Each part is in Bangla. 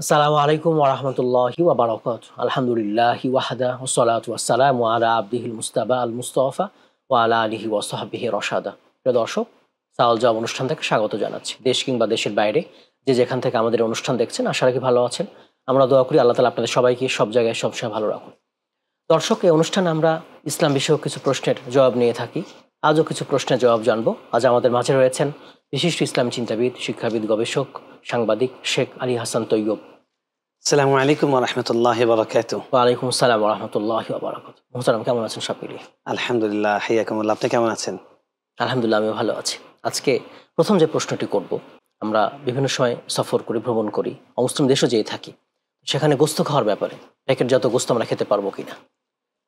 আসসালামু আলাইকুম ওয়া রাহমাতুল্লাহি ওয়া বারাকাতুহু। আলহামদুলিল্লাহি ওয়াহদা ওয়াসসালাতু ওয়াসসালামু আলা আবদিহিল মুস্তাবা আল মুস্তাফা ওয়া আলা আলিহি ওয়া সাহবিহি রশাদা। প্রিয় দর্শক, সাওয়াল জবাব অনুষ্ঠান থেকে স্বাগত জানাচ্ছি। দেশ কিংবা দেশের বাইরে যে যেখান থেকে আমাদের অনুষ্ঠান দেখছেন, আশা রাখি ভালো আছেন। আমরা দোয়া করি আল্লাহ তাআলা আপনাদের সবাইকে সব জায়গায় সবসময় ভালো রাখুন। দর্শক, এই অনুষ্ঠানে আমরা ইসলাম বিষয়ক কিছু প্রশ্নের জবাব নিয়ে থাকি। আজও কিছু প্রশ্নের জবাব জানবো। আজ আমাদের মাঝে রয়েছেন বিশিষ্ট ইসলাম চিন্তাবিদ, শিক্ষাবিদ, গবেষক, সাংবাদিক শেখ আলী হাসান তৈয়ব। আসসালামু আলাইকুম ওয়া রাহমাতুল্লাহি ওয়া বারাকাতুহু। ওয়া আলাইকুম আসসালাম ওয়া রাহমাতুল্লাহি ওয়া বারাকাতুহু। মুহতারাম, কেমন আছেন সব মিলিয়ে? আলহামদুলিল্লাহ, হাইয়াকুমুল্লাহ। আপনি কেমন আছেন? আলহামদুলিল্লাহ, আমিও ভালো আছি। আজকে প্রথম যে প্রশ্নটি করব, আমরা বিভিন্ন সময় সফর করি, ভ্রমণ করি, অমুসলিম দেশও যেয়ে থাকি। সেখানে গোস্ত খাওয়ার ব্যাপারে প্যাকেটজাত গোস্ত আমরা খেতে পারবো কিনা?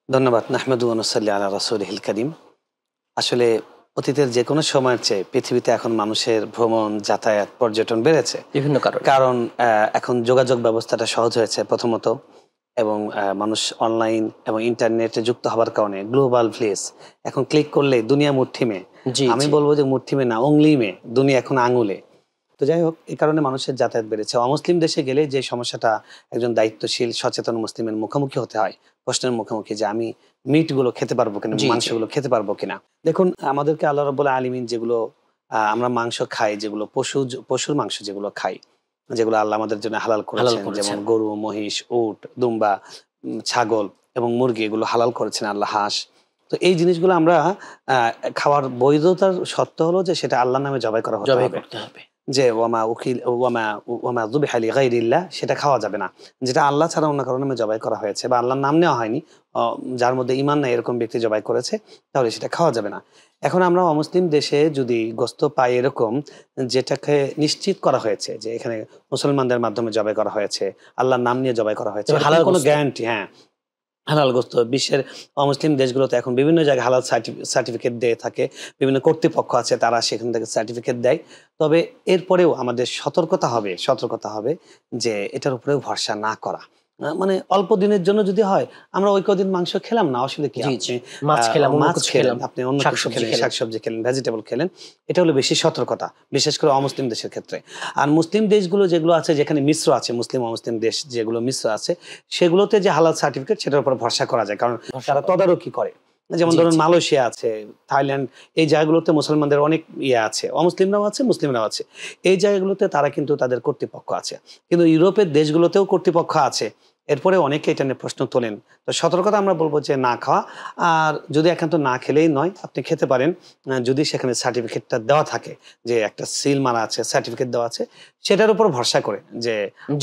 ধন্যবাদ। নাহমাদু ওয়া নুসাল্লি আলা রাসূলিহিল কারীম। আসলে অতীতের যে কোনো সময়ের চেয়ে পৃথিবীতে এখন মানুষের ভ্রমণ, যাতায়াত, পর্যটন বেড়েছে বিভিন্ন কারণ এখন যোগাযোগ ব্যবস্থাটা সহজ হয়েছে প্রথমত, এবং মানুষ অনলাইন এবং ইন্টারনেটে যুক্ত হওয়ার কারণে গ্লোবাল ভিলেজ এখন ক্লিক করলে দুনিয়া মুঠি আমি বলবো যে মুঠি না, অংলি দুনিয়া এখন আঙুলে। তো যাই হোক, এই কারণে মানুষের যাতায়াত বেড়েছে। অমুসলিম দেশে গেলে যে সমস্যাটা একজন দায়িত্বশীল সচেতন মুসলিমের মুখোমুখি হতে হয়, প্রশ্নের মুখোমুখি যে আমি মিট গুলো খেতে পারবো কিনা, মাংসগুলো খেতে পারবো কিনা। দেখুন, আমাদেরকে আল্লাহ রাব্বুল আলামিন যেগুলো আমরা মাংস খাই, যেগুলো পশুর মাংস যেগুলো খাই, যেগুলো আল্লাহ আমাদের জন্য হালাল করেছেন, যেমন গরু, মহিষ, উট, দুম্বা, ছাগল এবং মুরগি, এগুলো হালাল করেছেন আল্লাহ, হাঁস। তো এই জিনিসগুলো আমরা খাওয়ার বৈধতার শর্ত হলো যে সেটা আল্লাহর নামে জবাই করা হতে হবে। যে ওয়ামা যুবিহা লিগাইরিল্লাহ, সেটা খাওয়া যাবে না। যেটা আল্লাহ ছাড়া অন্য কারো নামে জবাই করা হয়েছে বা আল্লাহর নাম নেওয়া হয়নি, যার মধ্যে ঈমান নাই এরকম ব্যক্তি জবাই করেছে, তাহলে সেটা খাওয়া যাবে না। এখন আমরা অমুসলিম দেশে যদি গোস্ত পাই এরকম, যেটাকে নিশ্চিত করা হয়েছে যে এখানে মুসলমানদের মাধ্যমে জবাই করা হয়েছে, আল্লাহর নাম নিয়ে জবাই করা হয়েছে, কোনো গ্যারান্টি, হালাল গোস্ত, বিশ্বের অমুসলিম দেশগুলোতে এখন বিভিন্ন জায়গায় হালাল সার্টিফিকেট দিয়ে থাকে, বিভিন্ন কর্তৃপক্ষ আছে, তারা সেখান থেকে সার্টিফিকেট দেয়। তবে এরপরেও আমাদের সতর্কতা হবে যে এটার উপরেও ভরসা না করা। মানে অল্প দিনের জন্য যদি হয়, আমরা ওই কদিন মাংস খেলাম না, আসলে কি মাছ খেলাম, আপনি অন্য কিছু খেলেন, শাকসবজি খেলেন, ভেজিটেবল খেলেন, এটা হলো বেশি সতর্কতা, বিশেষ করে অমুসলিম দেশের ক্ষেত্রে। আর মুসলিম দেশগুলো যেগুলো আছে, যেখানে মিশ্র আছে, মুসলিম অমুসলিম দেশ যেগুলো মিশ্র আছে, সেগুলোতে যে হালাল সার্টিফিকেট, সেটার উপর ভরসা করা যায়, কারণ তারা তদারকি করে। যেমন ধরুন মালয়েশিয়া আছে, থাইল্যান্ড, এই জায়গাগুলোতে মুসলমানদের অনেক আছে, অমুসলিমরাও আছে, মুসলিমরাও আছে। এই জায়গাগুলোতে তারা কিন্তু তাদের কর্তৃপক্ষ আছে, কিন্তু ইউরোপের দেশগুলোতেও কর্তৃপক্ষ আছে। এরপরে অনেকে এটা নিয়ে প্রশ্ন তোলেন। তো সতর্কতা আমরা বলবো যে না খাওয়া। আর যদি একান্ত না খেলেই নয়, আপনি খেতে পারেন যদি সেখানে সার্টিফিকেটটা দেওয়া থাকে, যে একটা সিল মারা আছে, সার্টিফিকেট দেওয়া আছে, সেটার উপর ভরসা করে যে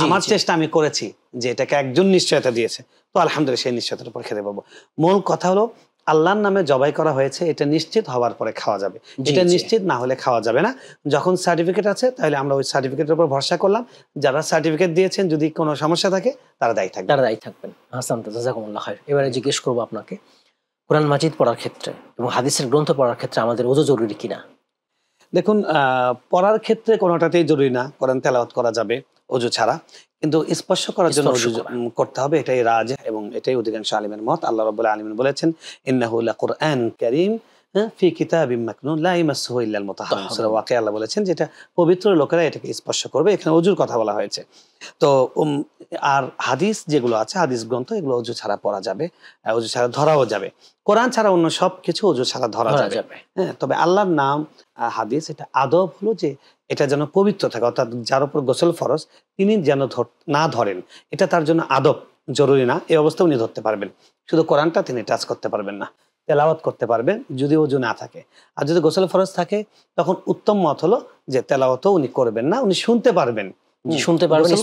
আমার চেষ্টা আমি করেছি, যে এটাকে একজন নিশ্চয়তা দিয়েছে, তো আলহামদুলিল্লাহ সেই নিশ্চয়তার উপর খেতে পাবো। মূল কথা হলো আল্লাহর নামে জবাই করা হয়েছে, এটা নিশ্চিত হওয়ার পরে খাওয়া যাবে। এটা নিশ্চিত না হলে খাওয়া যাবে না। যখন সার্টিফিকেট আছে, তাহলে আমরা ওই সার্টিফিকেটের উপর ভরসা করলাম। যারা সার্টিফিকেট দিয়েছেন, যদি কোনো সমস্যা থাকে, তারা দায়ী থাকবেন। হাসান, জাযাকুমুল্লাহ খায়র। এবারে জিজ্ঞেস করবো আপনাকে, কোরআন মাজিদ পড়ার ক্ষেত্রে এবং হাদিসের গ্রন্থ পড়ার ক্ষেত্রে আমাদের ওযু জরুরি কিনা? দেখুন, পড়ার ক্ষেত্রে কোনোটাতেই জরুরি না, কোরআন তেলাওয়াত করা যাবে ওযু ছাড়া, কিন্তু স্পর্শ করার জন্য ওযু করতে হবে, এটাই রাজিহ এবং এটাই অধিকাংশ আলেমের মত। আল্লাহ রাব্বুল আলামিন বলেছেন, ইন্নাহু লাকুরআন কারীম ফি কিতাবিম মাকনুন লা ইয়ামাসসুহু ইল্লাল মুতাহহারুন। সূরা ওয়াকিয়া আল্লাহ বলেছেন যেটা পবিত্র লোকেরা এটাকে স্পর্শ করবে। এখানে ওযুর কথা বলা হয়েছে। তো আর হাদিস যেগুলো আছে, হাদিস গ্রন্থ, এগুলো ওযু ছাড়া পড়া যাবে, ওযু ছাড়া ধরাও যাবে। কোরআন ছাড়া অন্য সবকিছু ওযু ছাড়া ধরা যাবে। তবে আল্লাহর নাম, হাদিস, এটা আদব হলো যে এটা যেন পবিত্র থাকে, অর্থাৎ যার উপর গোসল ফরজ তিনি যেন না ধরেন, এটা তার জন্য আদব, জরুরি না। এই অবস্থা উনি ধরতে পারবেন, শুধু কোরআনটা তিনি টাচ করতে পারবেন না, তেলাওয়াত করতে পারবেন যদি ওযু না থাকে। আর যদি গোসল ফরজ থাকে, তখন উত্তম মত হলো যে তেলাওয়াতও উনি করবেন না, উনি শুনতে পারবেন,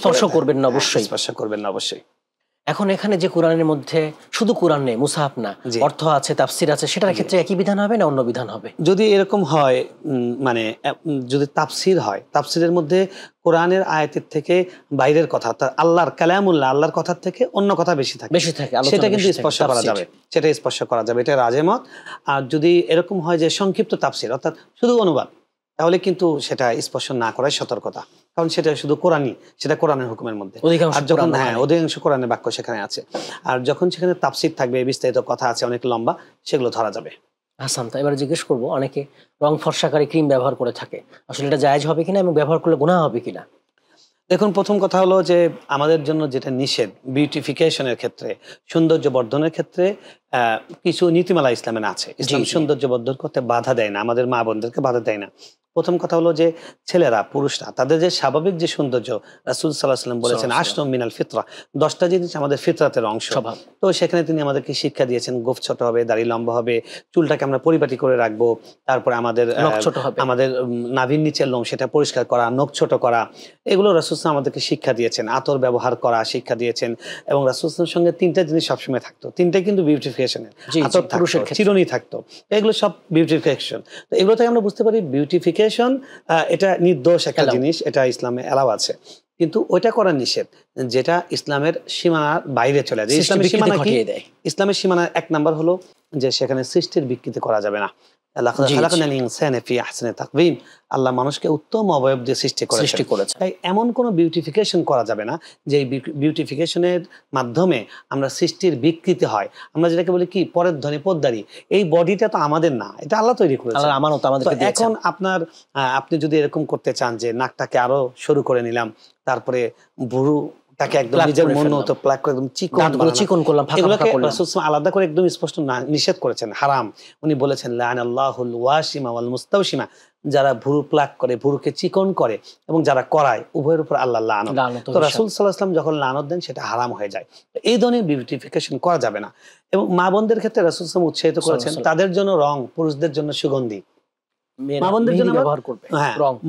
স্পর্শ করবেন না অবশ্যই, স্পর্শ করবেন না অবশ্যই। এখন এখানে যে কোরআনের মধ্যে শুধু কোরআন নেই, মুসাহাফ না, অর্থ আছে, তাফসির আছে, সেটার ক্ষেত্রে একই বিধান হবে না অন্য বিধান হবে? যদি এরকম হয়, মানে যদি তাফসির হয়, তাফসিরের মধ্যে কোরআনের আয়াতের থেকে বাইরের কথা, আল্লাহর কালামুল্লাহ, আল্লাহর কথার থেকে অন্য কথা বেশি থাকে, সেটা কিন্তু স্পর্শ করা যাবে, সেটা স্পর্শ করা যাবে, এটা রাজে মত। আর যদি এরকম হয় যে সংক্ষিপ্ত তাফসির, অর্থাৎ শুধু অনুবাদ, তাহলে কিন্তু সেটা স্পর্শ না করাই সতর্কতা, কারণ সেটা শুধু কোরআনই, সেটা কোরআনের হুকুমের মধ্যে। আর যখন অধিকাংশ কোরআনের বাক্য সেখানে আছে, আর যখন সেখানে তাফসির থাকবে, বিস্তারিত কথা আছে, অনেক লম্বা, সেগুলো ধরা যাবে। হাসান, তো এবার জিজ্ঞেস করবো, অনেকে রং ফর্সাকারী ক্রিম ব্যবহার করে থাকে, আসলে এটা জায়েজ হবে কিনা এবং ব্যবহার করলে গুনাহ হবে কিনা? দেখুন, প্রথম কথা হলো যে আমাদের জন্য যেটা নিষেধ বিউটিফিকেশনের ক্ষেত্রে, সৌন্দর্য বর্ধনের ক্ষেত্রে কিছু নীতিমালা ইসলামে আছে। ইসলাম সৌন্দর্য বর্ধন করতে বাধা দেয় না, আমাদের মা বোনদেরকে বাধা দেয় না। প্রথম কথা হলো যে ছেলেরা, পুরুষরা তাদের যে স্বাভাবিক যে সৌন্দর্য, রাসূল সাল্লাল্লাহু আলাইহি ওয়াসাল্লাম বলেছেন আশরুম মিনাল ফিতরা, 10টা জিনিস আমাদের ফিতরাতের অংশ। তো সেখানে তিনি আমাদেরকে শিক্ষা দিয়েছেন গোঁফ ছোট হবে, দাড়ি লম্বা হবে, চুলটাকে আমরা পরিপাটি করে রাখবো, তারপরে আমাদের আমাদের নাভির নিচের লোম সেটা পরিষ্কার করা, নখ ছোট করা, এগুলো রাসূল সাল্লাল্লাহু আমাদেরকে শিক্ষা দিয়েছেন। আতর ব্যবহার করা শিক্ষা দিয়েছেন, এবং রাসূল সাল্লাল্লাহু সঙ্গে 3টা জিনিস সবসময় থাকতো। 3টাই কিন্তু বিউটিফিকেশনের, আতর থাকতো, চিরুনি থাকতো, এগুলো সব বিউটিফিকেশন। তো এগুলো থেকে আমরা বুঝতে পারি বিউটিফিকেশন এটা নির্দোষ একটা জিনিস, এটা ইসলামে এলাও আছে। কিন্তু ওইটা করা নিষেধ যেটা ইসলামের সীমানার বাইরে চলে যায়। ইসলামের সীমানা কি? ইসলামের সীমানা 1 নাম্বার হলো যে সেখানে সৃষ্টির বিকৃতি করা যাবে না। আল্লাহ মানুষকে উত্তম অবয়ব দিয়ে সৃষ্টি করেছে, তাই এমন কোনো বিউটিফিকেশন করা যাবে না যে বিউটিফিকেশনের মাধ্যমে আমরা সৃষ্টির বিকৃতি হয়। আমরা যেটাকে বলি কি পরের ধনে পদ্মারি, এই বডিটা তো আমাদের না, এটা আল্লাহ তৈরি করেছে। এখন আপনি যদি এরকম করতে চান যে নাকটাকে আরো সরু করে নিলাম, তারপরে ভুরু তাকে একদম নিজের মন মতো প্লাক করে একদম চিকন করলাম, এগুলোকে রাসূল আলাদা করে একদম স্পষ্ট নিষেধ করেছেন, হারাম। উনি বলেছেন লানাল্লাহুল ওয়াশিমা ওয়াল মুস্তাওশিমা, যারা ভুরু প্লাক করে, ভুরুকে চিকন করে এবং যারা করায়, উভয়ের উপর আল্লাহ লানত। তো রাসূল সাল্লাল্লাহু আলাইহি ওয়াসাল্লাম যখন লানত দেন সেটা হারাম হয়ে যায়। এই ধরনের বিউটিফিকেশন করা যাবে না। এবং মা বোনদের ক্ষেত্রে রাসূল সাল্লাল্লাহু আলাইহি ওয়াসাল্লাম উৎসাহিত করেছেন, তাদের জন্য রং, পুরুষদের জন্য সুগন্ধি। মা বোনদের জন্য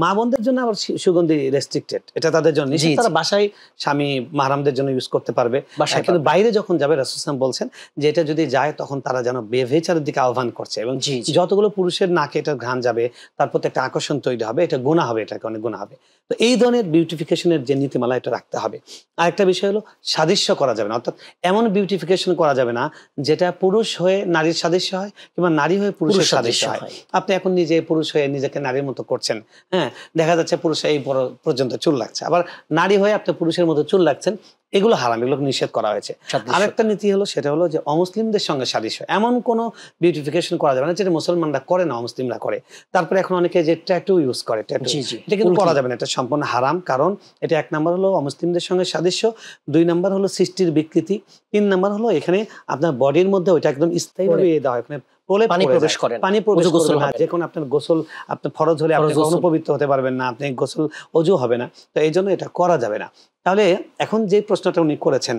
মা বোনদের জন্য আবার সুগন্ধি রেস্ট্রিক্টেড, এটা তাদের জন্য নিষেধ। তারা বাসায় স্বামী মাহরামদের জন্য ইউজ করতে পারবে, কিন্তু বাইরে যখন যাবে রাসূল সাল্লাল্লাহু আলাইহি ওয়াসাল্লাম বলছেন যে এটা যদি যায় তখন তারা যেন বেভিচারের দিকে আহ্বান করছে, এবং যতগুলো পুরুষের নাকে এটা ঘ্রাণ যাবে তার প্রতি একটা আকর্ষণ তৈরি হবে, এটা গুনাহ হবে, এটাকে অনেক গুনাহ হবে। তো এই ধরনের বিউটিফিকেশনের যে নীতিমালা এটা রাখতে হবে। আরেকটা বিষয় হলো সাদৃশ্য করা যাবে না, অর্থাৎ এমন বিউটিফিকেশন করা যাবে না যেটা পুরুষ হয়ে নারীর সাদৃশ্য হয় কিংবা নারী হয়ে পুরুষের সাদৃশ্য হয়। আপনি এখন নিজে পুরুষ হয়ে নিজেকে নারীর মতো করছেন, হ্যাঁ, দেখা যাচ্ছে পুরুষ এই পর্যন্ত চুল লাগছে, আবার নারী হয়ে আপনি পুরুষের মতো চুল লাগছেন, এগুলো হারাম, এগুলো নিষেধ করা হয়েছে। আরেকটা নীতি হলো, সেটা হলো যে অমুসলিমদের সঙ্গে সাদৃশ্য, এমন কোনো বিউটিফিকেশন করা যাবে না যেটা মুসলমানরা করে না অমুসলিমরা করে। তারপরে এখন অনেকে যে ট্যাটু ইউজ করে, ট্যাটু, এটা কিন্তু করা যাবে না, এটা সম্পূর্ণ হারাম। কারণ এটা 1 নাম্বার হলো অমুসলিমদের সঙ্গে সাদৃশ্য, 2 নাম্বার হলো সৃষ্টির বিকৃতি, 3 নাম্বার হলো এখানে আপনার বডির মধ্যে ওইটা একদম স্থায়ীভাবে দেওয়া হয়, পানি প্রবেশ করে না। যে কোনো আপনার গোসল, আপনার ফরজ হলে আপনি কখনো পবিত্র হতে পারবেন না, আপনি গোসল ওযু হবে না, তো এই জন্য এটা করা যাবে না। তাহলে এখন যে প্রশ্নটা উনি করেছেন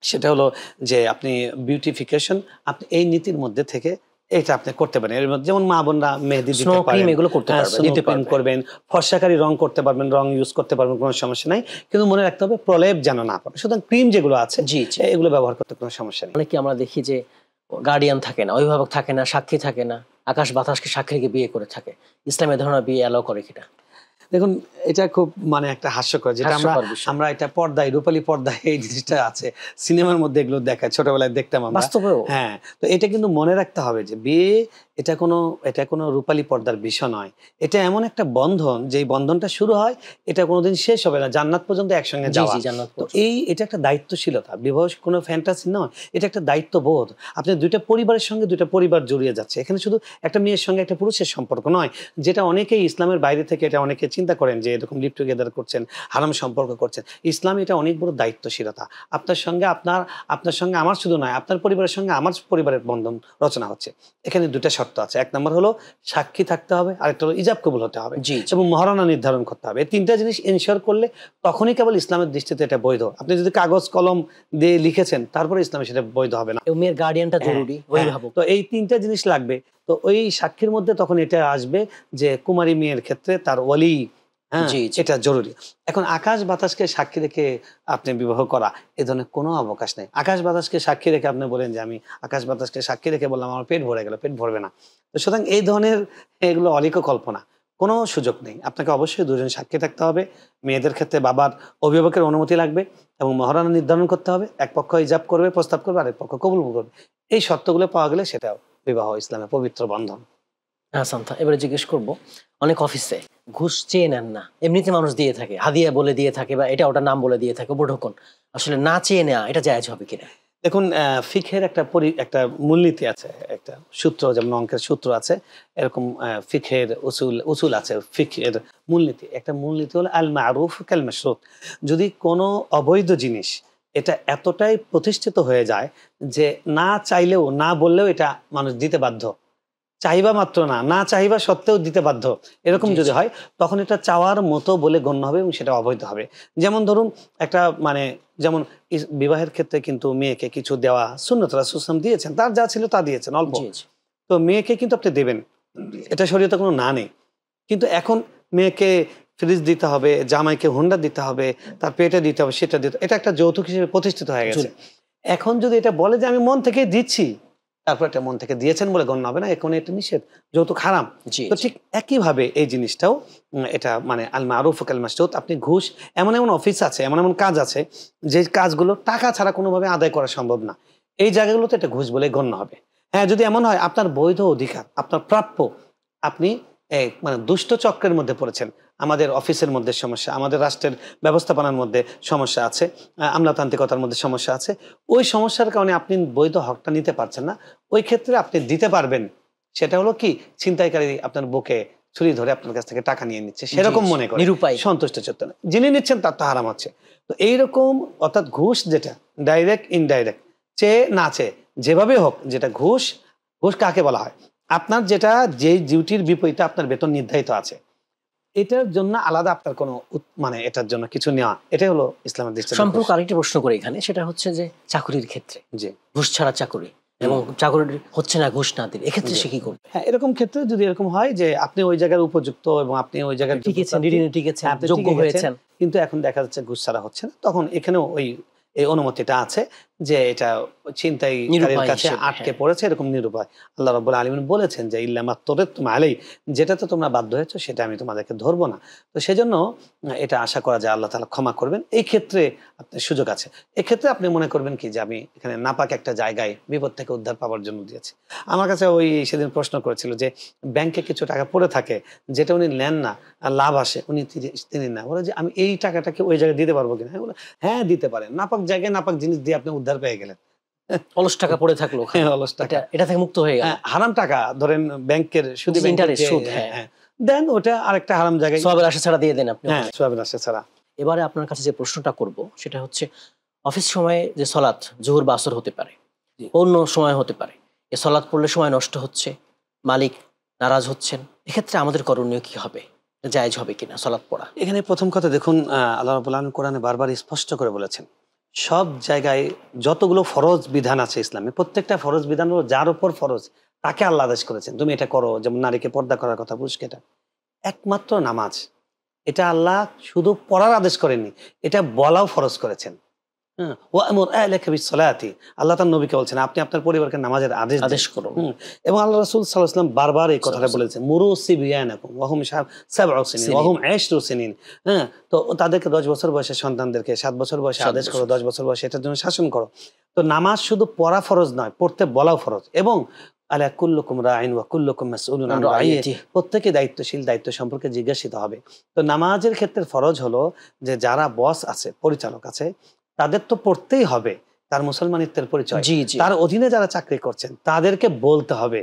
সেটা হলো যে আপনি বিউটিফিকেশন আপনি এই নীতির মধ্যে থেকে এটা আপনি করতে পারেন। এর মধ্যে যেমন মা বোনরা মেহেদি দিতে পারেন, এগুলো করতে পারবেন, করবেন, ফর্সাকারী রং করতে পারবেন, রং ইউজ করতে পারবেন, কোনো সমস্যা নাই। কিন্তু মনে রাখতে হবে প্রলেপ যেন না পড়ে। সুতরাং ক্রিম যেগুলো আছে এগুলো ব্যবহার করতে কোনো সমস্যা নেই। অনেকে আমরা দেখি যে গার্ডিয়ান থাকে না, অভিভাবক থাকে না, সাক্ষী থাকে না, আকাশ বাতাসকে সাক্ষী রেখে বিয়ে করে থাকে। ইসলামে ধরনের বিয়ে অ্যালাউ করে কিনা? দেখুন, এটা খুব একটা হাস্যকর, যেটা আমরা এটা পর্দায়, রূপালী পর্দায় এই জিনিসটা আছে, সিনেমার মধ্যে এগুলো দেখায়, ছোটবেলায় দেখতাম আমরা। হ্যাঁ, তো এটা কিন্তু মনে রাখতে হবে যে বিয়ে এটা কোনো রূপালী পর্দার বিষয় নয়। এটা এমন একটা বন্ধন, যে বন্ধনটা শুরু হয় এটা কোনোদিন শেষ হবে না, জান্নাত পর্যন্ত একসঙ্গে যাওয়া। তো এটা একটা দায়িত্বশীলতা, বিবাহ কোনো ফ্যান্টাসি নয়, এটা একটা দায়িত্ববোধ। আপনি 2টা পরিবারের সঙ্গে 2টা পরিবার জড়িয়ে যাচ্ছে। এখানে শুধু একটা মেয়ের সঙ্গে একটা পুরুষের সম্পর্ক নয়, যেটা অনেকেই ইসলামের বাইরে থেকে এটা অনেকে চিন্তা করেন যে এরকম লিভ টুগেদার করছেন, হারাম সম্পর্ক করছেন। ইসলাম এটা অনেক বড় দায়িত্বশীলতা। আপনার সঙ্গে আমার শুধু নয়, আপনার পরিবারের সঙ্গে আমার পরিবারের বন্ধন রচনা হচ্ছে। এখানে 2টা শর্ত আছে। 1 নম্বর হলো সাক্ষী থাকতে হবে, আরেকটা হলো ইজাব কবুল হতে হবে, এবং মহারণা নির্ধারণ করতে হবে। এই 3টা জিনিস এনশিওর করলে তখনই কেবল ইসলামের দৃষ্টিতে এটা বৈধ। আপনি যদি কাগজ কলম দিয়ে লিখেছেন তারপরে ইসলামে সেটা বৈধ হবে না। মেয়ের গার্ডিয়ানটা জরুরি, তো এই 3টা জিনিস লাগবে। তো ওই সাক্ষীর মধ্যে তখন এটা আসবে যে কুমারী মেয়ের ক্ষেত্রে তার ওয়ালি, এটা জরুরি। এখন আকাশ বাতাসকে সাক্ষী রেখে আপনি বিবাহ করা, এ ধরনের কোনো অবকাশ নেই। আকাশ বাতাসকে সাক্ষী রেখে আপনি বলেন যে আমি আকাশ বাতাসকে সাক্ষী রেখে বললাম আমার পেট ভরে গেল, পেট ভরবে না। তো সুতরাং এই ধরনের এগুলো অলিক কল্পনা, কোনো সুযোগ নেই। আপনাকে অবশ্যই 2জন সাক্ষী থাকতে হবে। মেয়েদের ক্ষেত্রে বাবার, অভিভাবকের অনুমতি লাগবে, এবং মহারণা নির্ধারণ করতে হবে। এক পক্ষ ইজাব করবে, প্রস্তাব করবে, আরেক পক্ষ কবুল করবে। এই শর্তগুলো পাওয়া গেলে সেটা বিবাহ, ইসলামের পবিত্র বন্ধন। এবারে জিজ্ঞেস করবো, অনেক অফিসে ঘুষ চেয়ে নেন না, এমনিতে মানুষ দিয়ে থাকে, হাদিয়া বলে দিয়ে থাকে, বা এটা ওটা নাম বলে দিয়ে থাকে, উপঢৌকন, আসলে না চেয়ে নেওয়া এটা জায়েজ হবে কিনা? দেখুন ফিকহের একটা মূলনীতি আছে, একটা সূত্র, যেমন অঙ্কের সূত্র আছে, এরকম ফিকহের উসুল আছে। ফিকহের মূলনীতি, একটা মূলনীতি হলো আল মারুফ কাল মাশরুত। যদি কোনো অবৈধ জিনিস এটা এতটাই প্রতিষ্ঠিত হয়ে যায় যে না চাইলেও, না বললেও এটা মানুষ দিতে বাধ্য, চাহিবা মাত্র না, না চাহিবা সত্ত্বেও দিতে বাধ্য, এরকম যদি হয় তখন এটা চাওয়ার মতো বলে গণ্য হবে এবং সেটা অবৈধ হবে। যেমন ধরুন একটা যেমন বিবাহের ক্ষেত্রে কিন্তু মেয়েকে কিছু দেওয়া সুন্নত, রাসূল সাল্লাল্লাহু আলাইহি ওয়াসাল্লাম দিয়েছেন, তার যা ছিল তা দিয়েছেন অল্প, তো মেয়েকে কিন্তু আপনি দেবেন, এটা শরীয়তে কোনো না নেই। কিন্তু এখন মেয়েকে ফ্রিজ দিতে হবে, জামাইকে হোন্ডা দিতে হবে, তার পেটে দিতে হবে, সেটা দিতে, এটা একটা যৌতুক হিসেবে প্রতিষ্ঠিত হয়ে গেছে। এখন যদি এটা বলে যে আমি মন থেকে দিচ্ছি, তারপর এটা মন থেকে দিয়েছেন বলে গণ্য হবে না, এখন এটা নিষেধ, যৌতুক হারাম। তো ঠিক একইভাবে এই জিনিসটাও এটা আল মারুফ কাল মাশরুত। আপনি ঘুষ, এমন এমন অফিস আছে, এমন এমন কাজ আছে যে কাজগুলো টাকা ছাড়া কোনোভাবে আদায় করা সম্ভব না, এই জায়গাগুলোতে এটা ঘুষ বলে গণ্য হবে। হ্যাঁ, যদি এমন হয় আপনার বৈধ অধিকার, আপনার প্রাপ্য, আপনি দুষ্ট চক্রের মধ্যে পড়েছেন, আমাদের অফিসের মধ্যে সমস্যা, আমাদের রাষ্ট্রের ব্যবস্থাপনার মধ্যে সমস্যা আছে, আমলাতান্ত্রিকতার মধ্যে সমস্যা আছে, ওই সমস্যার কারণে আপনি বৈধ হকটা নিতে পারছেন না, ওই ক্ষেত্রে আপনি দিতে পারবেন। সেটা হলো কি, ছিনতাইকারী আপনার বুকে ছুরি ধরে আপনার কাছ থেকে টাকা নিয়ে নিচ্ছে, সেরকম মনে করে সন্তুষ্ট চিত্তে না, যিনি নিচ্ছেন তার তো হারাম হচ্ছে। তো এইরকম, অর্থাৎ ঘুষ যেটা ডাইরেক্ট ইনডাইরেক্ট, চেয়ে না চেয়ে যেভাবে হোক, যেটা ঘুষ কাকে বলা হয়? আপনার যেটা, যে ডিউটির বিপরীতে আপনার বেতন নির্ধারিত আছে, এটার জন্য আলাদা আপনার কোনো এটার জন্য কিছু নেওয়া, এটাই হলো ইসলামের দৃষ্টিতে। সম্পর্ক আরেকটা প্রশ্ন করে এখানে, সেটা হচ্ছে যে চাকরির ক্ষেত্রে, যে ঘুষ ছাড়া চাকরি এবং চাকরি হচ্ছে না ঘুষ না দিলে, এক্ষেত্রে সে কি করবে? হ্যাঁ, এরকম ক্ষেত্রে যদি এরকম হয় যে আপনি ওই জায়গার উপযুক্ত এবং আপনি ওই জায়গায় যোগ্য হয়েছেন, কিন্তু এখন দেখা যাচ্ছে ঘুষ ছাড়া হচ্ছে না, তখন এখানেও এই অনুমতিটা আছে যে এটা ছিনতাইকারীর কাছে আটকে পড়েছে, এরকম নিরুপায়। আল্লাহ রাব্বুল আলামিন বলেছেন যে ইল্লা মা তুরিতুম আলাই, যেটাতে তোমরা বাধ্য হয়েছো সেটা আমি তোমাদেরকে ধরবো না। তো সেজন্য এটা আশা করা যায় আল্লাহ তাআলা ক্ষমা করবেন। এই ক্ষেত্রে আপনার সুযোগ আছে। এক্ষেত্রে আপনি মনে করবেন কি যে আমি এখানে নাপাক একটা জায়গায় বিপদ থেকে উদ্ধার পাওয়ার জন্য দিয়েছি। আমার কাছে সেদিন প্রশ্ন করেছিল যে ব্যাংকে কিছু টাকা পড়ে থাকে, যেটা উনি নেন না, লাভ আসে, তিনি না, বলে যে আমি এই টাকাটাকে ওই জায়গায় দিতে পারবো কিনা? হ্যাঁ, দিতে পারেন। নাপাক জায়গায় নাপাক জিনিস দিয়ে আপনি উদ্ধার পেয়ে গেলেন। অলস টাকা পড়ে থাকলো, অলস টাকা, এটা থেকে মুক্ত হয়ে গেল। হারাম টাকা ধরেন ব্যাংকের সুদ, দেন ওটা আরেকটা হারাম জায়গায়, সওয়াবের আশা ছাড়া দিয়ে দেন আপনি। হ্যাঁ, সওয়াবের আশা ছাড়া। এবারে আপনার কাছে যে প্রশ্নটা করব সেটা হচ্ছে, অফিস সময়ে যে সালাত জোহর বা আসর হতে পারে, অন্য সময় হতে পারে, এই সালাত পড়লে সময় নষ্ট হচ্ছে, মালিক নারাজ হচ্ছেন, এক্ষেত্রে আমাদের করণীয় কি হবে? জায়েজ হবে কিনা সালাত পড়া? এখানে প্রথম কথা দেখুন, আল্লাহ রাব্বুল আলামিন কোরআনে বারবার স্পষ্ট করে বলেছেন, সব জায়গায় যতগুলো ফরজ বিধান আছে ইসলামে, প্রত্যেকটা ফরজ বিধান হলো যার উপর ফরজ তাকে আল্লাহ আদেশ করেছেন তুমি এটা করো। যেমন নারীকে পর্দা করার কথা, পুরুষকে এটা। একমাত্র নামাজ, এটা আল্লাহ শুধু পড়ার আদেশ করেননি, এটা বলাও ফরজ করেছেন। আল্লাহ তার নবীকে বলছেন আপনি আপনার পরিবারকে নামাজের আদেশ করুন। এবং আল্লাহ রাসূল সাল্লাল্লাহু আলাইহি ওয়াসাল্লাম বারবার এই কথাটা বলেছেন, মুরু সিবিয়ানাকুম ওয়া হুম সাবউ সিনিন ওয়া হুম 10 সিনিন। তো তাদেরকে 10 বছর বয়সের সন্তানদেরকে 7 বছর বয়সে আদেশ করো, 10 বছর বয়সে এটার জন্য শাসন করো। তো নামাজ শুধু পড়া ফরজ নয়, পড়তে বলাও ফরজ। এবং আলা কুল্লুকুম রাইন ওয়া কুল্লুকুম মাসউলুন আন রাইয়াতি, প্রত্যেককে দায়িত্বশীল, দায়িত্ব সম্পর্কে জিজ্ঞাসিত হবে। তো নামাজের ক্ষেত্রে ফরজ হলো যে যারা বস আছে, পরিচালক আছে, তাদের তো পড়তেই হবে, তার মুসলমানিত্বের পরিচয়। তার অধীনে যারা চাকরি করছেন তাদেরকে বলতে হবে,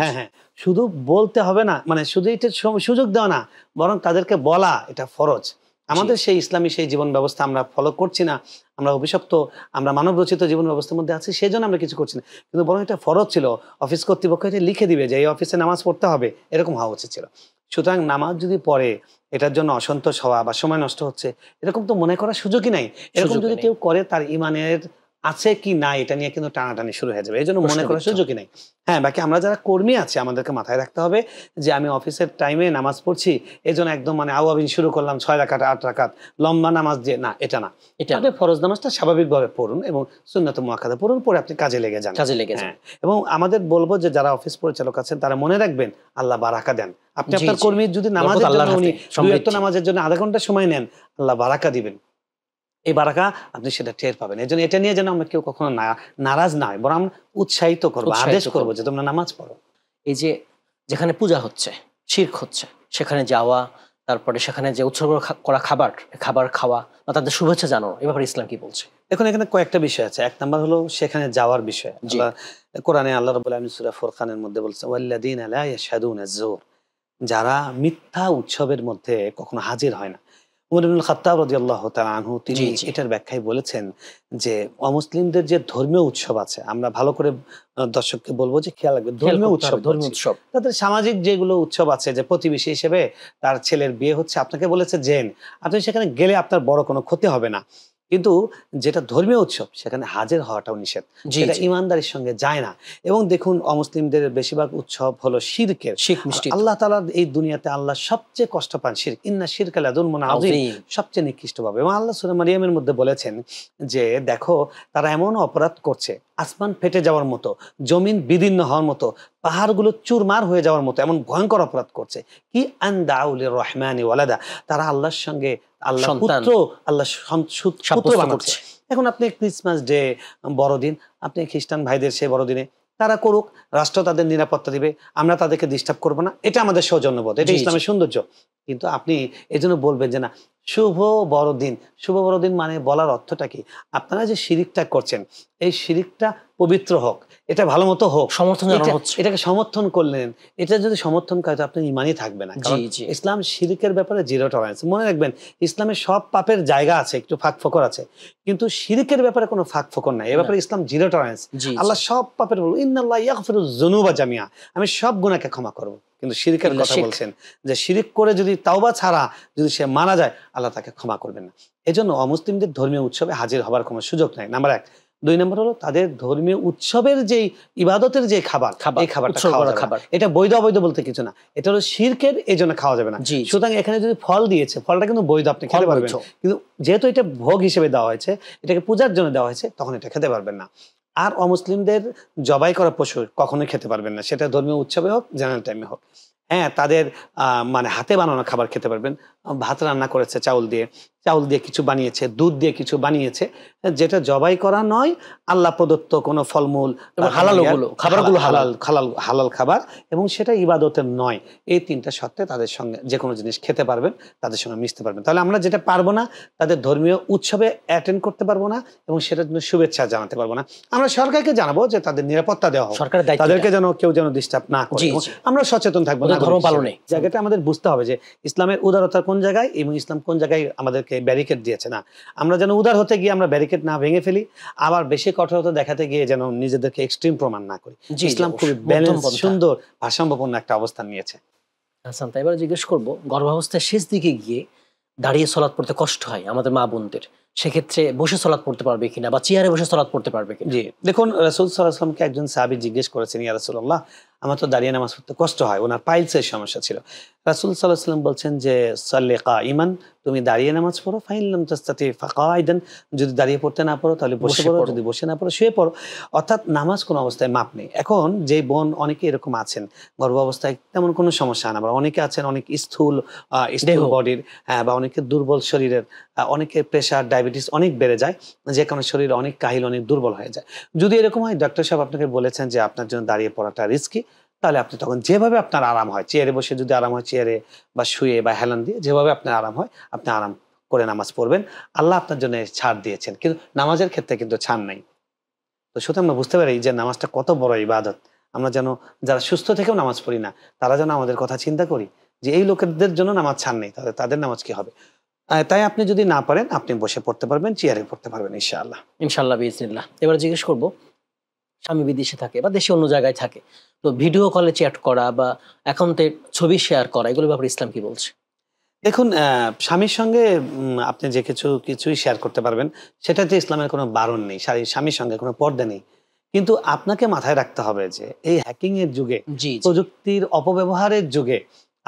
হ্যাঁ হ্যাঁ, শুধু বলতে হবে না, শুধু এটা সুযোগ দেওয়া না, বরং তাদেরকে বলা, এটা ফরজ। আমাদের সেই ইসলামী সেই জীবন ব্যবস্থা আমরা ফলো করছি না, আমরা অভিশপ্ত, আমরা মানব রচিত জীবন ব্যবস্থার মধ্যে আছি, সেই জন্য আমরা কিছু করছি না। কিন্তু বরং এটা ফরজ ছিল, অফিস কর্তৃপক্ষ এটা লিখে দিবে যে এই অফিসে নামাজ পড়তে হবে, এরকম হওয়া উচিত ছিল। সুতরাং নামাজ যদি পড়ে এটার জন্য অসন্তোষ হওয়া বা সময় নষ্ট হচ্ছে, এরকম তো মনে করার সুযোগই নাই। এরকম যদি কেউ করে, তার ইমানের আছে কি না এটা নিয়ে কিন্তু টানাটানি শুরু হয়ে যাবে, এই জন্য মনে করার সুযোগই নাই। হ্যাঁ, বাকি আমরা যারা কর্মী আছি আমাদেরকে মাথায় রাখতে হবে যে আমি অফিসের টাইমে নামাজ পড়ছি, এই জন্য একদম আওয়াবিন শুরু করলাম 6 রাকাত 8 রাকাত লম্বা নামাজ দিয়ে, না, এটা না। আপনি ফরজ নামাজটা স্বাভাবিকভাবে পড়ুন এবং সুন্নাত মুআক্কাদা পড়ুন, পরে আপনি কাজে লেগে যান। এবং আমাদের বলবো যে যারা অফিস পরিচালক আছেন তারা মনে রাখবেন আল্লাহ বারাকা দেন। আপনি আপনার কর্মীর যদি নামাজের জন্য উনি 2 ওয়াক্ত নামাজের জন্য আধা ঘন্টা সময় নেন, আল্লাহ বারাকা দিবেন, এই বারাকা আপনি সেটা টের পাবেন। এই জন্য এটা নিয়ে যেন আমরা কেউ কখনো নারাজ না হয়, বরং আমরা উৎসাহিত করবো, আদেশ করবো যে তোমরা নামাজ পড়ো। এই যে যেখানে পূজা হচ্ছে, শিরক হচ্ছে, সেখানে যাওয়া, তারপরে সেখানে যে উৎসর্গ করা খাবার খাওয়া বা তাদের শুভেচ্ছা জানানো, এ ব্যাপারে ইসলাম কি বলছে? এখন এখানে কয়েকটা বিষয় আছে। এক নাম্বার হলো সেখানে যাওয়ার বিষয়। কোরআনে আল্লাহ রাব্বুল আলামিন সূরা ফুরকানের মধ্যে বলছেন, ওয়াল্লাযীনা লা ইয়াশহাদুনা আয-যুর, যারা মিথ্যা উৎসবের মধ্যে কখনো হাজির হয় না। উমর ইবনুল খাত্তাব রাদিয়াল্লাহু তাআলা আনহু তিনি এটার ব্যাখ্যায় বলেছেন যে অমুসলিমদের যে ধর্মীয় উৎসব আছে, আমরা ভালো করে দর্শককে বলবো যে খেয়াল রাখবে, ধর্মীয় উৎসব, তাদের সামাজিক যেগুলো উৎসব আছে, যে প্রতিবেশী হিসেবে তার ছেলের বিয়ে হচ্ছে, আপনাকে বলেছে জেন, আপনি সেখানে গেলে আপনার বড় কোনো ক্ষতি হবে না। কিন্তু যেটা ধর্মীয় উৎসব সেখানে হাজির হওয়াটাও নিষেধ, সেটা ইমানদারির সঙ্গে যায় না। এবং দেখুন অমুসলিমদের বেশিরভাগ উৎসব হলো শিরকের। আল্লাহ তাআলা এই দুনিয়াতে আল্লাহ সবচেয়ে কষ্ট পান শিরক, ইন্না শিরকা লাযুলমুন আযীম, সবচেয়ে নিকৃষ্টভাবে। এবং আল্লাহ সূরা মারিয়ামের মধ্যে বলেছেন যে দেখো তারা এমন অপরাধ করছে, আসমান ফেটে যাওয়ার মতো, জমিন বিদীর্ণ হওয়ার মতো, পাহাড়গুলো চুরমার হয়ে যাওয়ার মতো এমন ভয়ঙ্কর অপরাধ করছে। কি আন দাউ লির রহমানি ওয়ালাদা, তারা আল্লাহর সঙ্গে আল্লাহ পুত্র, আল্লাহ পুত্র বানাচ্ছে। এখন আপনি ক্রিসমাস ডে, বড়দিন, আপনি খ্রিস্টান ভাইদের সেই বড়দিনে তারা করুক, রাষ্ট্র তাদের নিরাপত্তা দিবে, আমরা তাদেরকে ডিস্টার্ব করবো না, এটা আমাদের সৌজন্যবোধ, এটা ইসলামের সৌন্দর্য। কিন্তু আপনি এই জন্য বলবেন যে না শুভ বড়দিন, শুভ বড়দিন মানে বলার অর্থটা কি? আপনারা যে শিরিকটা করছেন এই শিরিকটা পবিত্র হোক, এটা ভালো মতো হোক, সমর্থন জানানো হচ্ছে, এটাকে সমর্থন করলেন। এটা যদি সমর্থন করে তো আপনার ইমানই থাকবে না। কারণ ইসলাম শিরিকের ব্যাপারে জিরো টলারেন্স। মনে রাখবেন ইসলামের সব পাপের জায়গা আছে, একটু ফাঁক ফোকর আছে, কিন্তু শিরিকের ব্যাপারে কোনো ফাঁক ফোকর নাই। এ ব্যাপারে ইসলাম জিরো টলারেন্স। আল্লাহ সব পাপের বলবো ইন্নাল্লাহ ইয়াগফিরুয যুনুবা জামিআ, আমি সব গুনাহকে ক্ষমা করব। কিন্তু শিরিকের কথা বলছেন যে শিরিক করে যদি তাওবা ছাড়া যদি সে মারা যায় আল্লাহ তাকে ক্ষমা করবেন না। এজন্য অমুসলিমদের ধর্মীয় উৎসবে হাজির হবার কোনো সুযোগ নাই, নাম্বার এক। দুই নম্বর হলো তাদের ধর্মীয় উৎসবের যে ইবাদতের যে খাবার, এই খাবারটা খাওয়া যাবে না। এটা বৈধ অবৈধ বলতে কিছু না, এটা হলো শিরকের, এই জন্য খাওয়া যাবে না। সুতরাং এখানে যদি ফল দিয়েছে, ফলটা কিন্তু বৈধ, আপনি খেতে পারবেন, কিন্তু যেহেতু এটা ভোগ হিসেবে দেওয়া হয়েছে, এটাকে পূজার জন্য দেওয়া হয়েছে, তখন এটা খেতে পারবেন না। আর অমুসলিমদের জবাই করা পশু কখনোই খেতে পারবেন না, সেটা ধর্মীয় উৎসবে হোক, জেনারেল টাইমে হোক। হ্যাঁ, তাদের মানে হাতে বানানো খাবার খেতে পারবেন। ভাত রান্না করেছে চাউল দিয়ে কিছু বানিয়েছে, দুধ দিয়ে কিছু বানিয়েছে, যেটা জবাই করা নয়, আল্লাহ প্রদত্ত কোনো ফলমূল, খাবারগুলো হালাল খাবার, এবং সেটা ইবাদতের নয়। এই তিনটা শর্তে তাদের সঙ্গে যে কোনো জিনিস খেতে পারবেন, তাদের সঙ্গে মিশতে পারবেন। তাহলে আমরা যেটা পারবো না, তাদের ধর্মীয় উৎসবে অ্যাটেন্ড করতে পারবো না, এবং সেটার জন্য শুভেচ্ছা জানাতে পারবো না। আমরা সরকারকে জানাবো যে তাদের নিরাপত্তা দেওয়া হোক, তাদেরকে যেন কেউ যেন ডিস্টার্ব না করে, আমরা সচেতন থাকবো ধর্ম পালনে। জায়গাটা আমাদের বুঝতে হবে যে ইসলামের উদারতা কোন জায়গায় এবং ইসলাম কোন জায়গায় আমাদেরকে ব্যারিকেড দিয়েছে। না, আমরা যেন উদার হতে গিয়ে আমরা ব্যারিকেড না ভেঙে ফেলি, আবার বেশি কঠোরতা দেখাতে গিয়ে যেন নিজেদেরকে এক্সট্রিম প্রমাণ না করি। ইসলাম খুবই ব্যালেন্স, সুন্দর, ভারসাম্যপূর্ণ একটা অবস্থান নিয়েছে। হাসান, তাই এবার জিজ্ঞেস করবো, গর্ভাবস্থায় শেষ দিকে গিয়ে দাঁড়িয়ে সলাৎ পড়তে কষ্ট হয় আমাদের মা বোনদের, সেক্ষেত্রে বসে সলাৎ পড়তে পারবে কিনা, বা চেয়ারে বসে সলাৎ পড়তে পারবে কিনা? জি, দেখুন রাসূল সাল্লাল্লাহু আলাইহি ওয়াসাল্লামকে একজন সাহাবী জিজ্ঞেস করেছেন, ইয়া রাসূলুল্লাহ, আমার তো দাঁড়িয়ে নামাজ পড়তে কষ্ট হয়। ওনার পাইলসের সমস্যা ছিল। রাসূল সাল্লাল্লাহু আলাইহি ওয়াসাল্লাম বলছেন যে সাল্লি কাইমান, তুমি দাঁড়িয়ে নামাজ পড়ো, ফাইন লাম তাস্তাতি ফাকাইদান, যদি দাঁড়িয়ে পড়তে না পারো তাহলে বসে পড়ো, যদি বসে না পারো শুয়ে পড়ো। অর্থাৎ নামাজ কোনো অবস্থায় মাপ নেই। এখন যে বোন অনেকে এরকম আছেন গর্ভাবস্থায় তেমন কোনো সমস্যা না, আবার অনেকে আছেন অনেক স্থূল বডির, বা অনেকে দুর্বল শরীরের, অনেকের প্রেশার ডায়াবেটিস অনেক বেড়ে যায়, যে কারণে শরীর অনেক কাহিল, অনেক দুর্বল হয়ে যায়। যদি এরকম হয়, ডক্টর সাহেব আপনাকে বলেছেন যে আপনার জন্য দাঁড়িয়ে পড়াটা রিস্কি, তাহলে আপনি তখন যেভাবে আপনার আরাম হয়, চেয়ারে বসে যদি আরাম হয় চেয়ারে, বা শুয়ে বা হেলান দিয়ে, যেভাবে আপনার আরাম হয় আপনি আরাম করে নামাজ পড়বেন। আল্লাহ আপনার জন্য ছাড় দিয়েছেন, কিন্তু নামাজের ক্ষেত্রে কিন্তু ছাড় নাই। তো সুতরাং আমরা বুঝতে পারি যে নামাজটা কত বড় ইবাদত। আমরা যেন যারা সুস্থ থেকেও নামাজ পড়ি না, তারা যেন আমাদের কথা চিন্তা করি যে এই লোকেদের জন্য নামাজ ছাড় নেই, তাহলে তাদের নামাজ কি হবে। তাই আপনি যদি না পারেন আপনি বসে পড়তে পারবেন, চেয়ারে পড়তে পারবেন ইনশাআল্লাহ বিইজনিল্লাহ। এবার জিজ্ঞেস করবো, স্বামী বিদেশে থাকে বা দেশে অন্য জায়গায় থাকে, তো ভিডিও কলে চ্যাট করা বা অ্যাকাউন্টে ছবি শেয়ার করা, এগুলোর ব্যাপারে ইসলাম কি বলছে? দেখুন, স্বামীর সঙ্গে আপনি যে কিছুই শেয়ার করতে পারবেন, সেটাতে ইসলামের কোনো বারণ নেই, স্বামীর সঙ্গে কোনো পর্দা নেই। কিন্তু আপনাকে মাথায় রাখতে হবে যে এই হ্যাকিং এর যুগে, প্রযুক্তির অপব্যবহারের যুগে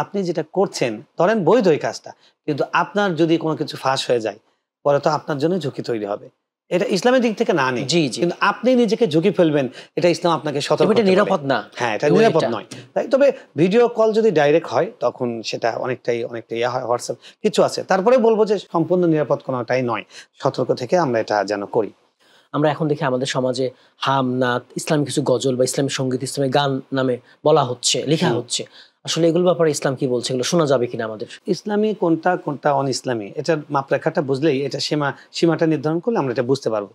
আপনি যেটা করছেন, ধরেন বৈধ এই কাজটা, কিন্তু আপনার যদি কোনো কিছু ফাঁস হয়ে যায়, পরে তো আপনার জন্য ঝুঁকি তৈরি হবে। এটা ইসলামের দিক থেকে না নেই, কিন্তু আপনি নিজেকে ঝুঁকি ফেলবেন, এটা ইসলাম আপনাকে সতর্ক করে। নিরাপদ না, হ্যাঁ, এটা নিরাপদ নয়। তাই তবে ভিডিও কল যদি ডাইরেক্ট হয় তখন সেটা অনেকটাই ইয়া হয়, হোয়াটসঅ্যাপ কিছু আছে, তারপরে বলবো যে সম্পূর্ণ নিরাপদ কোনোটাই নয়, সতর্ক থেকে আমরা এটা যেন করি। আমরা এখন দেখি আমাদের সমাজে হাম নাত, ইসলামিক কিছু গজল বা ইসলামিক সঙ্গীত, ইসলামিক গান নামে বলা হচ্ছে, লেখা হচ্ছে। আসলে এগুলো ব্যাপারে ইসলাম কি বলছে, এগুলো শোনা যাবে কিনা আমাদের? ইসলামী কোনটা কোনটা অন ইসলামী, এটার মাপরেখাটা বুঝলেই, এটা সীমাটা নির্ধারণ করলে আমরা এটা বুঝতে পারবো।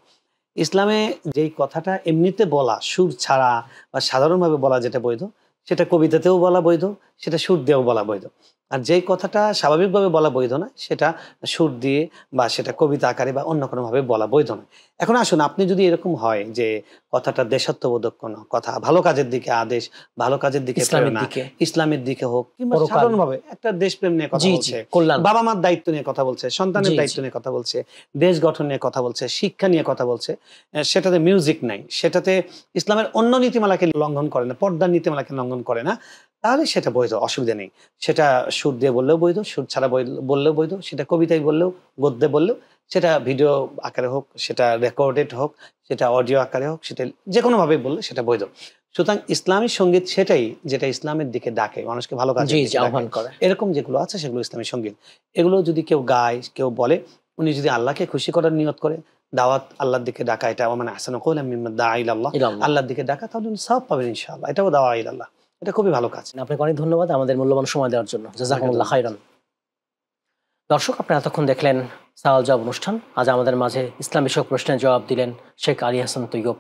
ইসলামে যেই কথাটা এমনিতে বলা, সুর ছাড়া বা সাধারণভাবে বলা যেটা বৈধ, সেটা কবিতাতেও বলা বৈধ, সেটা সুর দিয়েও বলা বৈধ। আর যেই কথাটা স্বাভাবিকভাবে বলা বৈধ না, সেটা সুর দিয়ে বা সেটা কবিতা আকারে বা অন্য কোনোভাবে বলা বৈধ নয়। এখন আসুন, আপনি যদি এরকম হয় যে কথাটা দেশাত্মবোধক কোনো কথা, ভালো কাজের দিকে আদেশ, ভালো কাজের দিকে প্রেরণা, ইসলামের দিকে হোক, কিংবা সাধারণভাবে একটা দেশপ্রেম নিয়ে কথা বলছে, বাবা মার দায়িত্ব নিয়ে কথা বলছে, সন্তানের দায়িত্ব নিয়ে কথা বলছে, দেশ গঠন নিয়ে কথা বলছে, শিক্ষা নিয়ে কথা বলছে, সেটাতে মিউজিক নাই, সেটাতে ইসলামের অন্য নীতিমালাকে লঙ্ঘন করে না, পর্দার নীতিমালাকে লঙ্ঘন করে না, তাহলে সেটা বৈধ, অসুবিধা নেই। সেটা সুর দিয়ে বললেও বৈধ, সুর ছাড়া বললেও বৈধ, সেটা কবিতায় বললেও, গদ্যে বললেও, সেটা ভিডিও আকারে হোক, সেটা রেকর্ডেড হোক, সেটা অডিও আকারে হোক, সেটা যে কোনো ভাবে বললে সেটা বৈধ। সুতরাং ইসলামী সঙ্গীত সেটাই যেটা ইসলামের দিকে ডাকে, মানুষকে ভালো কাজে আহ্বান করে। এরকম যেগুলো আছে সেগুলো ইসলামী সঙ্গীত। এগুলো যদি কেউ গায়, কেউ বলে, উনি যদি আল্লাহকে খুশি করার নিয়ত করে, দাওয়াত আল্লাহর দিকে ডাকা, এটা মানে আহসানু কওলাম মিম্মান দাআ ইলাল্লাহ, আল্লাহর দিকে ডাকা, তাহলে উনি সওয়াব পাবেন ইনশাআল্লাহ। এটাও দাওয়া ইলাল্লাহ, এটা খুবই ভালো কাজ। আপনাকে অনেক ধন্যবাদ আমাদের মূল্যবান সময় দেওয়ার জন্য। জাযাকুমুল্লাহ খাইরান। দর্শক, আপনারা এতক্ষণ দেখলেন সওয়াল জবাব অনুষ্ঠান। আজ আমাদের মাঝে ইসলাম বিষয়ক প্রশ্নের জবাব দিলেন শেখ আলী হাসান তৈয়ব।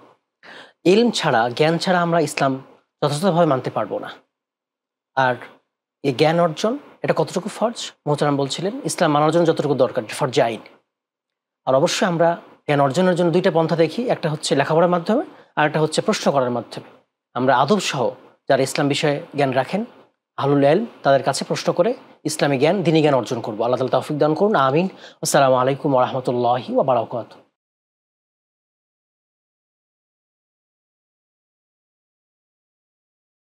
ইলম ছাড়া, জ্ঞান ছাড়া আমরা ইসলাম যথাযথভাবে মানতে পারবো না। আর এই জ্ঞান অর্জন, এটা কতটুকু ফরজ? মোহতারাম বলছিলেন ইসলাম মানার জন্য যতটুকু দরকার, ফরজে আইন। আর অবশ্যই আমরা জ্ঞান অর্জনের জন্য দুইটা পন্থা দেখি, একটা হচ্ছে লেখাপড়ার মাধ্যমে, আর একটা হচ্ছে প্রশ্ন করার মাধ্যমে। আমরা আদব সহ যারা ইসলাম বিষয়ে জ্ঞান রাখেন, আহলুল ইলম, তাদের কাছে প্রশ্ন করে ইসলামী জ্ঞান, দ্বীনি জ্ঞান অর্জন করবো। আল্লাহ তাআলা তৌফিক দান করুন, আমিন। আসসালামু আলাইকুম ওয়া রাহমাতুল্লাহি ওয়া বারাকাতুহু।